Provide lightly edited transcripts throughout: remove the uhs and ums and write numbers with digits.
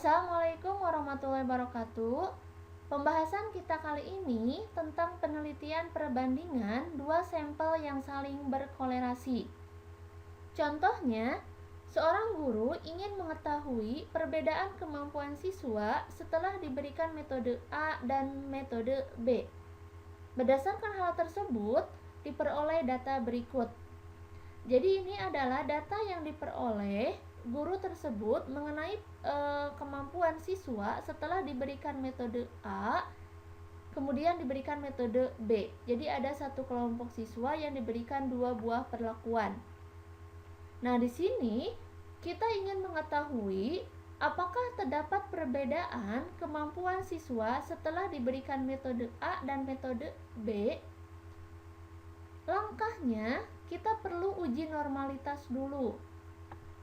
Assalamualaikum warahmatullahi wabarakatuh. Pembahasan kita kali ini tentang penelitian perbandingan dua sampel yang saling berkolerasi. Contohnya, seorang guru ingin mengetahui perbedaan kemampuan siswa setelah diberikan metode A dan metode B. Berdasarkan hal tersebut, diperoleh data berikut. Jadi ini adalah data yang diperoleh guru tersebut mengenai kemampuan siswa setelah diberikan metode A, kemudian diberikan metode B. Jadi ada satu kelompok siswa yang diberikan dua buah perlakuan. Nah, di sini kita ingin mengetahui apakah terdapat perbedaan kemampuan siswa setelah diberikan metode A dan metode B. Langkahnya, kita perlu uji normalitas dulu.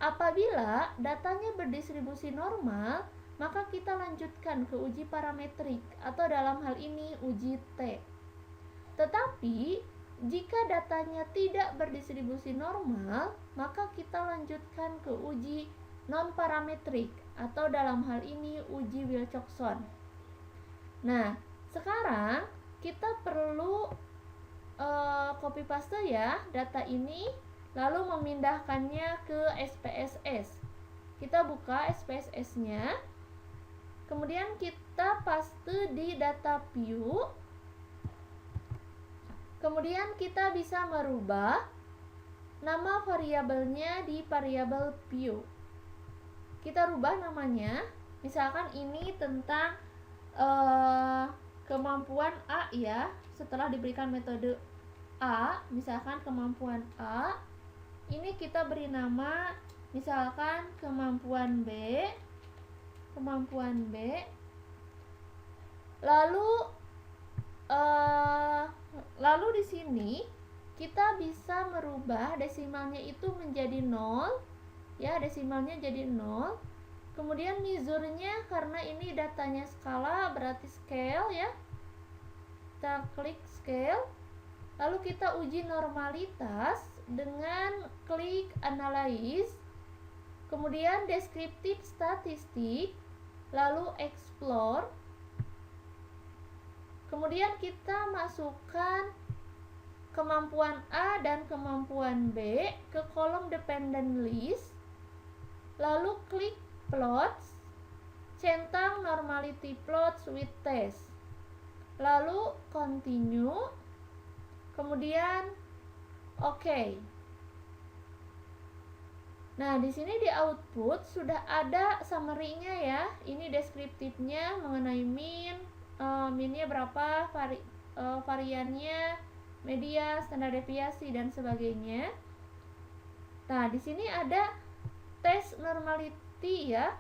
Apabila datanya berdistribusi normal, maka kita lanjutkan ke uji parametrik atau dalam hal ini uji T. Tetapi, jika datanya tidak berdistribusi normal, maka kita lanjutkan ke uji non-parametrik atau dalam hal ini uji Wilcoxon. Nah, sekarang kita perlu copy paste ya data ini, lalu memindahkannya ke SPSS. Kita buka SPSS-nya, kemudian kita paste di data view, kemudian kita bisa merubah nama variabelnya di variabel view. Kita rubah namanya, misalkan ini tentang kemampuan A ya, setelah diberikan metode A, misalkan kemampuan A, ini kita beri nama misalkan kemampuan B, lalu di sini kita bisa merubah desimalnya itu menjadi 0 ya, desimalnya jadi 0. Kemudian measure-nya, karena ini datanya skala berarti scale ya, kita klik scale, lalu kita uji normalitas dengan klik analyze, kemudian descriptive statistik, lalu explore, kemudian kita masukkan kemampuan A dan kemampuan B ke kolom dependent list, lalu klik plots, centang normality plots with test, lalu continue, kemudian oke. Nah, di sini di output sudah ada summary-nya ya. Ini deskriptifnya mengenai minnya berapa, variannya, media, standar deviasi dan sebagainya. Nah, di sini ada tes normality ya.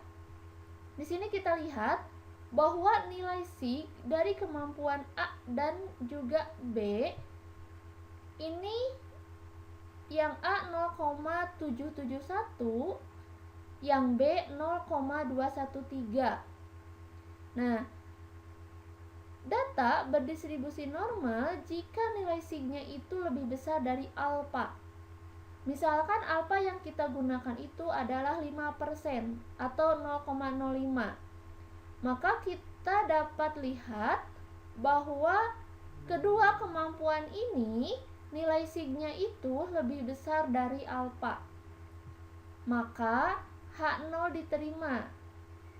Di sini kita lihat bahwa nilai sig dari kemampuan A dan juga B ini yang A 0,771, yang B 0,213. Nah, data berdistribusi normal jika nilai sig-nya itu lebih besar dari alfa. Misalkan alfa yang kita gunakan itu adalah 5% atau 0,05. Maka kita dapat lihat bahwa kedua kemampuan ini nilai sig-nya itu lebih besar dari alfa. Maka H0 diterima.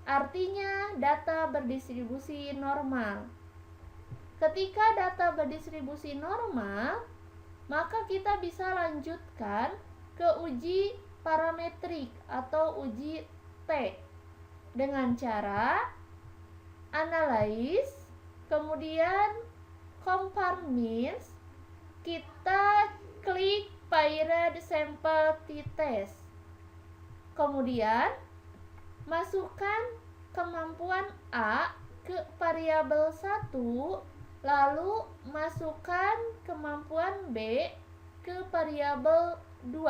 Artinya data berdistribusi normal. Ketika data berdistribusi normal, maka kita bisa lanjutkan ke uji parametrik atau uji T dengan cara analyze, kemudian compare means, kita klik paired sample t-test, kemudian masukkan kemampuan A ke variabel 1, lalu masukkan kemampuan B ke variabel 2.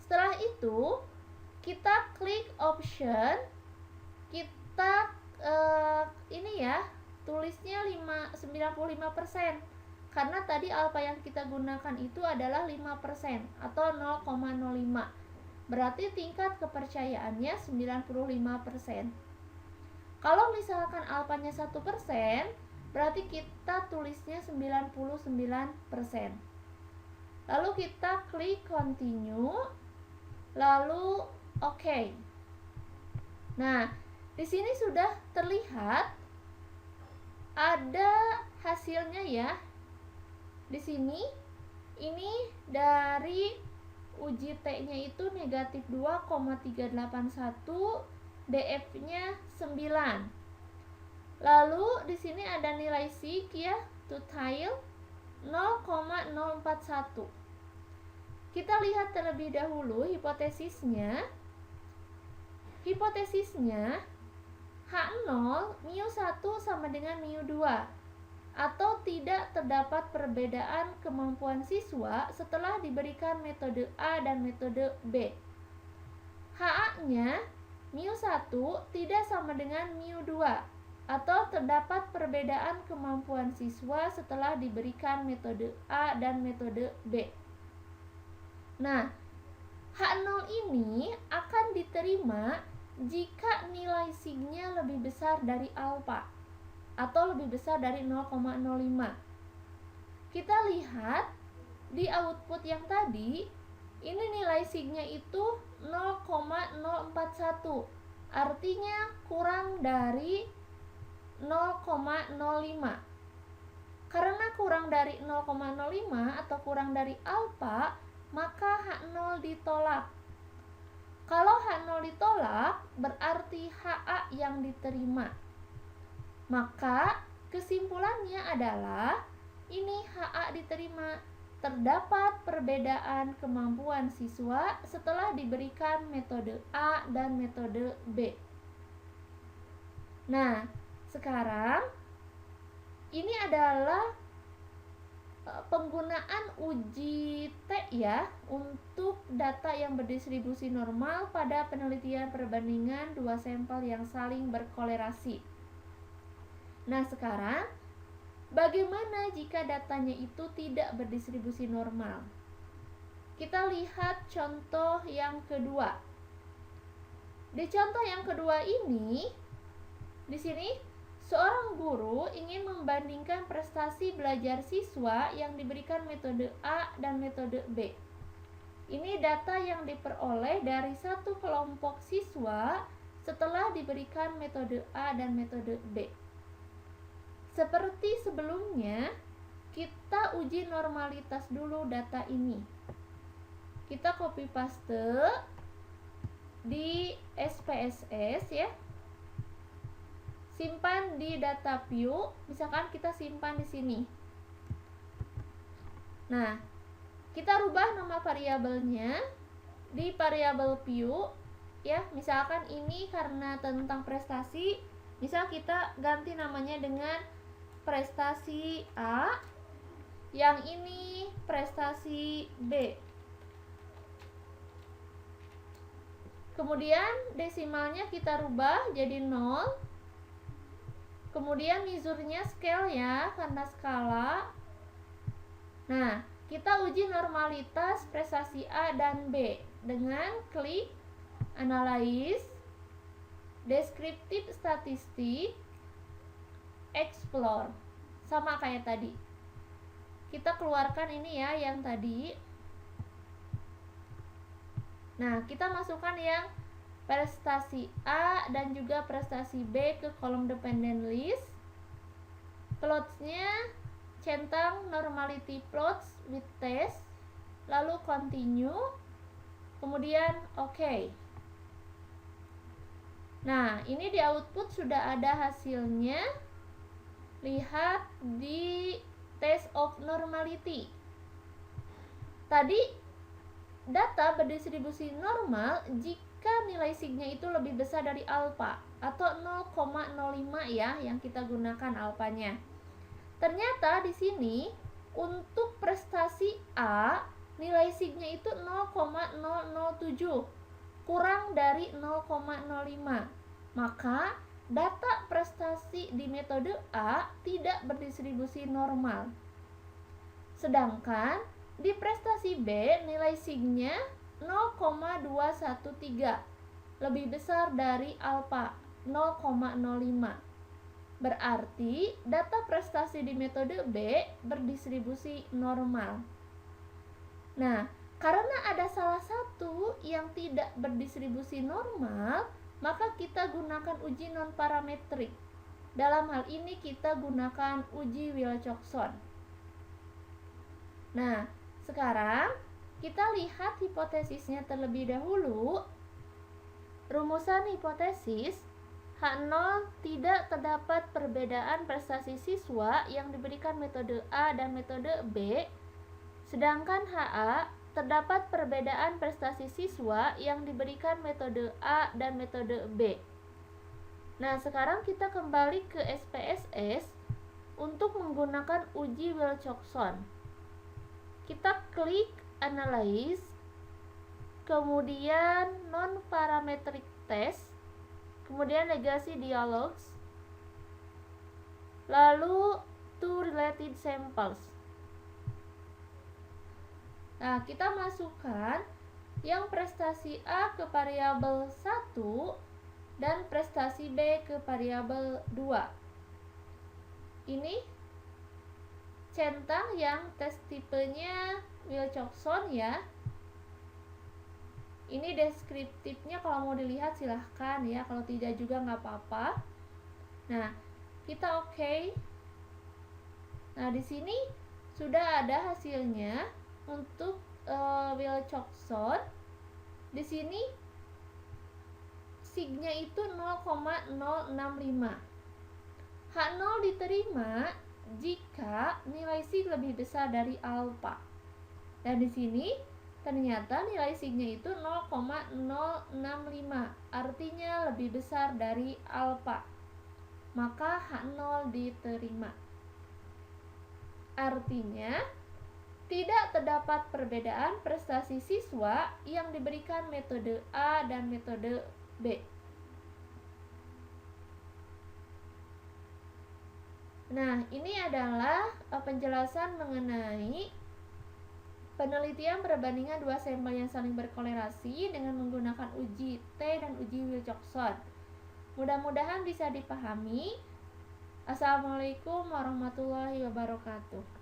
Setelah itu kita klik option, kita ini ya, tulisnya 95%, karena tadi alfa yang kita gunakan itu adalah 5% atau 0,05. berarti tingkat kepercayaannya 95%. Kalau misalkan alfanya 1%, berarti kita tulisnya 99%. Lalu kita klik continue, lalu oke. Nah, di sini sudah terlihat ada hasilnya ya. Di sini ini dari uji T-nya itu negatif 2,381, DF-nya 9. Lalu di sini ada nilai sig ya, total 0,041. Kita lihat terlebih dahulu hipotesisnya. Hipotesisnya H0 μ1 sama dengan μ2, atau tidak terdapat perbedaan kemampuan siswa setelah diberikan metode A dan metode B. HA-nya μ1 tidak sama dengan μ2, atau terdapat perbedaan kemampuan siswa setelah diberikan metode A dan metode B. Nah, H0 ini akan diterima jika nilai sig-nya lebih besar dari alfa atau lebih besar dari 0,05. Kita lihat di output yang tadi, ini nilai sig-nya itu 0,041, artinya kurang dari 0,05. Karena kurang dari 0,05 atau kurang dari alfa, maka H0 ditolak. Kalau H0 ditolak, berarti HA yang diterima. Maka kesimpulannya adalah ini HA diterima. Terdapat perbedaan kemampuan siswa setelah diberikan metode A dan metode B. Nah, sekarang ini adalah penggunaan uji T ya untuk data yang berdistribusi normal pada penelitian perbandingan dua sampel yang saling berkolerasi. Nah, sekarang bagaimana jika datanya itu tidak berdistribusi normal? Kita lihat contoh yang kedua. Di contoh yang kedua ini, di sini seorang guru ingin membandingkan prestasi belajar siswa yang diberikan metode A dan metode B. Ini data yang diperoleh dari satu kelompok siswa setelah diberikan metode A dan metode B. Seperti sebelumnya, kita uji normalitas dulu data ini. Kita copy paste di SPSS ya. Simpan di data view, misalkan kita simpan di sini. Nah, kita rubah nama variabelnya di variabel view ya. Misalkan ini karena tentang prestasi, misal kita ganti namanya dengan prestasi A, yang ini prestasi B. Kemudian desimalnya kita rubah jadi 0. Kemudian measure-nya scale ya, karena skala. Nah, kita uji normalitas prestasi A dan B dengan klik Analyze, Descriptive Statistic, Explore. Sama kayak tadi. Kita keluarkan ini ya yang tadi. Nah, kita masukkan yang prestasi A dan juga prestasi B ke kolom dependent list. Plots-nya centang normality plots with test, lalu continue, kemudian oke. Nah, ini di output sudah ada hasilnya. Lihat di test of normality. Tadi data berdistribusi normal jika nilai sig-nya itu lebih besar dari alfa atau 0,05 ya yang kita gunakan alfanya. Ternyata di sini untuk prestasi A nilai sig-nya itu 0,007, kurang dari 0,05. Maka data prestasi di metode A tidak berdistribusi normal. Sedangkan di prestasi B nilai sig-nya 0,213, lebih besar dari alfa 0,05. Berarti data prestasi di metode B berdistribusi normal. Nah, karena ada salah satu yang tidak berdistribusi normal, maka kita gunakan uji non-parametrik. Dalam hal ini kita gunakan uji Wilcoxon. Nah, sekarang kita lihat hipotesisnya terlebih dahulu. Rumusan hipotesis, H0 tidak terdapat perbedaan prestasi siswa yang diberikan metode A dan metode B, sedangkan HA terdapat perbedaan prestasi siswa yang diberikan metode A dan metode B. Nah, sekarang kita kembali ke SPSS untuk menggunakan uji Wilcoxon. Kita klik Analyze, kemudian Non-Parametric Test, kemudian Legacy Dialogues, lalu Two Related Samples. Nah, kita masukkan yang prestasi A ke variabel 1 dan prestasi B ke variabel 2. Ini centang yang tes tipenya Wilcoxon ya. Ini deskriptifnya, kalau mau dilihat silahkan ya, kalau tidak juga nggak apa-apa. Nah, kita oke. Nah, di sini sudah ada hasilnya untuk Wilcoxon. Di sini signya itu 0,065. H0 diterima jika nilai sig lebih besar dari alfa. Dan di sini ternyata nilai signya itu 0,065, artinya lebih besar dari alfa. Maka H0 diterima. Artinya tidak terdapat perbedaan prestasi siswa yang diberikan metode A dan metode B. Nah, ini adalah penjelasan mengenai penelitian perbandingan dua sampel yang saling berkolerasi dengan menggunakan uji T dan uji Wilcoxon. Mudah-mudahan bisa dipahami. Assalamualaikum warahmatullahi wabarakatuh.